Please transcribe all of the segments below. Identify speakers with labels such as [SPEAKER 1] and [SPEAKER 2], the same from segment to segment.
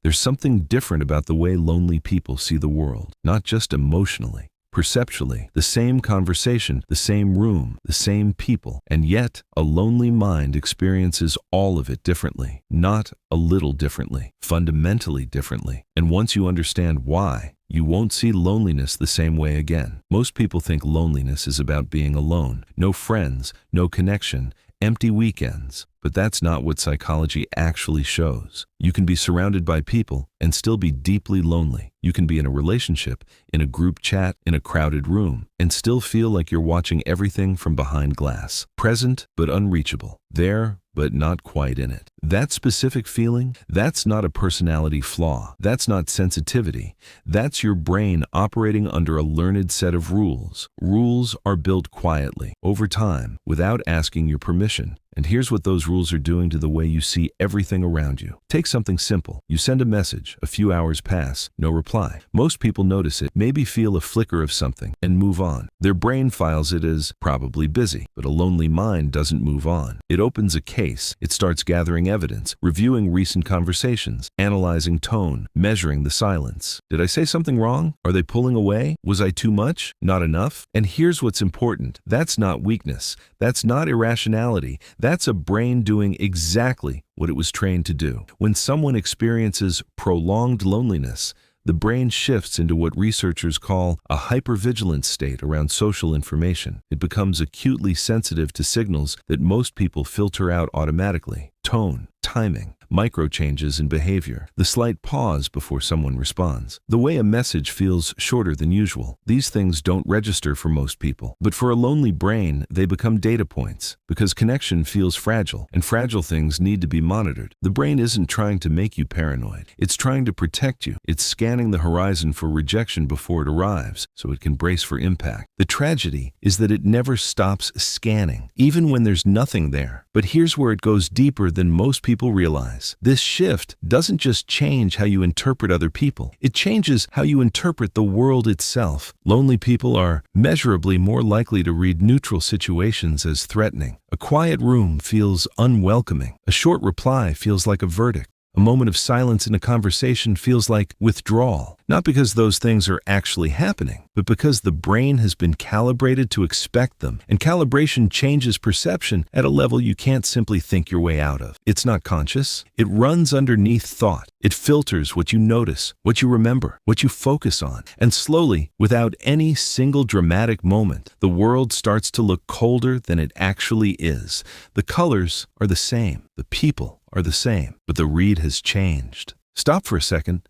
[SPEAKER 1] There's something different about the way lonely people see the world, not just emotionally. Perceptually, the same conversation, the same room, the same people, and yet a lonely mind experiences all of it differently, not a little differently, fundamentally differently. And once you understand why, you won't see loneliness the same way again. Most people think loneliness is about being alone, no friends, no connection, empty weekends. But that's not what psychology actually shows. You can be surrounded by people and still be deeply lonely. You can be in a relationship, in a group chat, in a crowded room, and still feel like you're watching everything from behind glass. Present, but unreachable. There, but not quite in it. That specific feeling, that's not a personality flaw. That's not sensitivity. That's your brain operating under a learned set of rules. Rules are built quietly, over time, without asking your permission. And here's what those rules are doing to the way you see everything around you. Take something simple. You send a message, a few hours pass, no reply. Most people notice it, maybe feel a flicker of something, and move on. Their brain files it as probably busy, but a lonely mind doesn't move on. It opens a case. It starts gathering evidence, reviewing recent conversations, analyzing tone, measuring the silence. Did I say something wrong? Are they pulling away? Was I too much? Not enough? And here's what's important. That's not weakness. That's not irrationality. That's a brain doing exactly what it was trained to do. When someone experiences prolonged loneliness, the brain shifts into what researchers call a hypervigilance state around social information. It becomes acutely sensitive to signals that most people filter out automatically: tone, timing, micro changes in behavior, the slight pause before someone responds, the way a message feels shorter than usual. These things don't register for most people, but for a lonely brain, they become data points because connection feels fragile, and fragile things need to be monitored. The brain isn't trying to make you paranoid. It's trying to protect you. It's scanning the horizon for rejection before it arrives, so it can brace for impact. The tragedy is that it never stops scanning, even when there's nothing there. But here's where it goes deeper than most people realize. This shift doesn't just change how you interpret other people. It changes how you interpret the world itself. Lonely people are measurably more likely to read neutral situations as threatening. A quiet room feels unwelcoming. A short reply feels like a verdict. A moment of silence in a conversation feels like withdrawal, not because those things are actually happening, but because the brain has been calibrated to expect them, and calibration changes perception at a level you can't simply think your way out of. It's not conscious. It runs underneath thought. It filters what you notice, what you remember, what you focus on, and slowly, without any single dramatic moment, the world starts to look colder than it actually is. The colors are the same. The people are the same, but the read has changed. Stop for a second.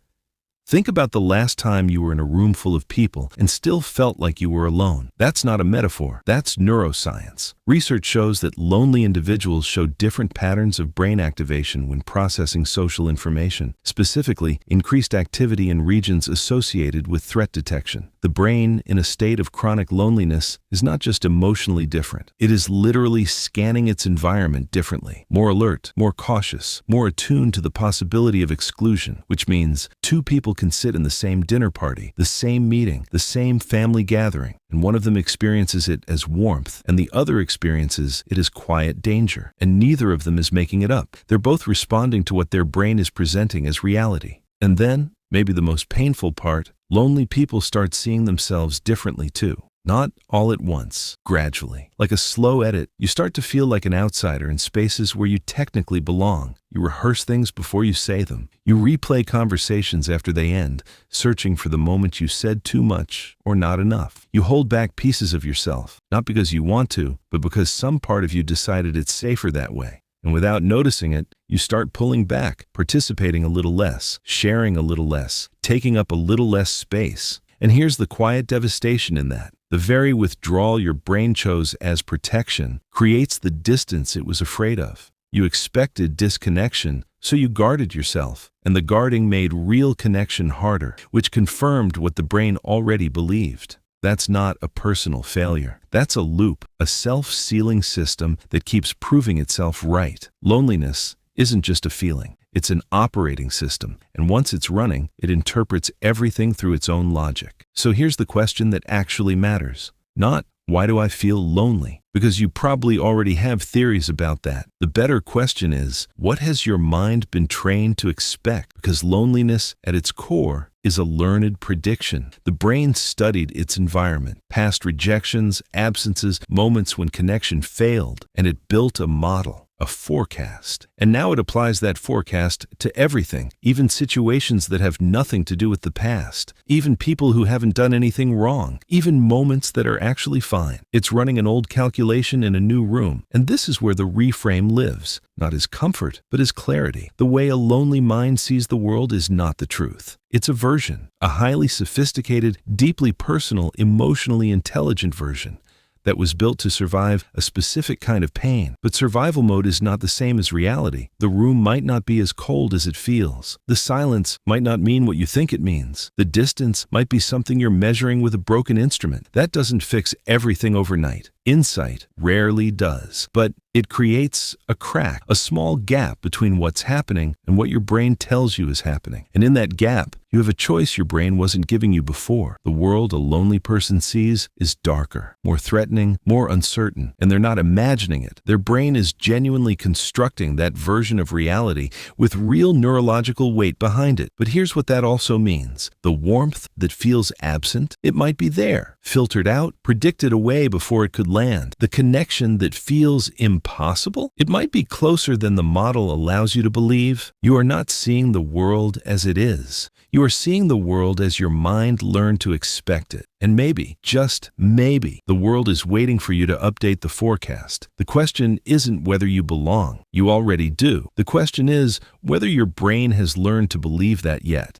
[SPEAKER 1] Think about the last time you were in a room full of people and still felt like you were alone. That's not a metaphor. That's neuroscience. Research shows that lonely individuals show different patterns of brain activation when processing social information, specifically increased activity in regions associated with threat detection. The brain, in a state of chronic loneliness, is not just emotionally different. It is literally scanning its environment differently, more alert, more cautious, more attuned to the possibility of exclusion, which means two people can sit in the same dinner party, the same meeting, the same family gathering, and one of them experiences it as warmth, and the other experiences it as quiet danger, and neither of them is making it up. They're both responding to what their brain is presenting as reality. And then, maybe the most painful part, lonely people start seeing themselves differently too. Not all at once, gradually. Like a slow edit, you start to feel like an outsider in spaces where you technically belong. You rehearse things before you say them. You replay conversations after they end, searching for the moment you said too much or not enough. You hold back pieces of yourself, not because you want to, but because some part of you decided it's safer that way. And without noticing it, you start pulling back, participating a little less, sharing a little less, taking up a little less space. And here's the quiet devastation in that. The very withdrawal your brain chose as protection creates the distance it was afraid of. You expected disconnection, so you guarded yourself, and the guarding made real connection harder, which confirmed what the brain already believed. That's not a personal failure. That's a loop, a self-sealing system that keeps proving itself right. Loneliness isn't just a feeling. It's an operating system, and once it's running, it interprets everything through its own logic. So here's the question that actually matters. Not, why do I feel lonely? because you probably already have theories about that. The better question is, what has your mind been trained to expect? Because loneliness, at its core, is a learned prediction. The brain studied its environment, past rejections, absences, moments when connection failed, and it built a model, a forecast. And now it applies that forecast to everything, even situations that have nothing to do with the past, even people who haven't done anything wrong, even moments that are actually fine. It's running an old calculation in a new room, and this is where the reframe lives, not as comfort, but as clarity. The way a lonely mind sees the world is not the truth. It's a version, a highly sophisticated, deeply personal, emotionally intelligent version that was built to survive a specific kind of pain. But survival mode is not the same as reality. The room might not be as cold as it feels. The silence might not mean what you think it means. The distance might be something you're measuring with a broken instrument. That doesn't fix everything overnight. Insight rarely does, but it creates a crack, a small gap between what's happening and what your brain tells you is happening. And in that gap, you have a choice your brain wasn't giving you before. The world a lonely person sees is darker, more threatening, more uncertain, and they're not imagining it. Their brain is genuinely constructing that version of reality with real neurological weight behind it. But here's what that also means. The warmth that feels absent, it might be there, filtered out, predicted away before it could land. The connection that feels impossible, it might be closer than the model allows you to believe. You are not seeing the world as it is. You are seeing the world as your mind learned to expect it. And maybe, just maybe, the world is waiting for you to update the forecast. The question isn't whether you belong. You already do. The question is whether your brain has learned to believe that yet.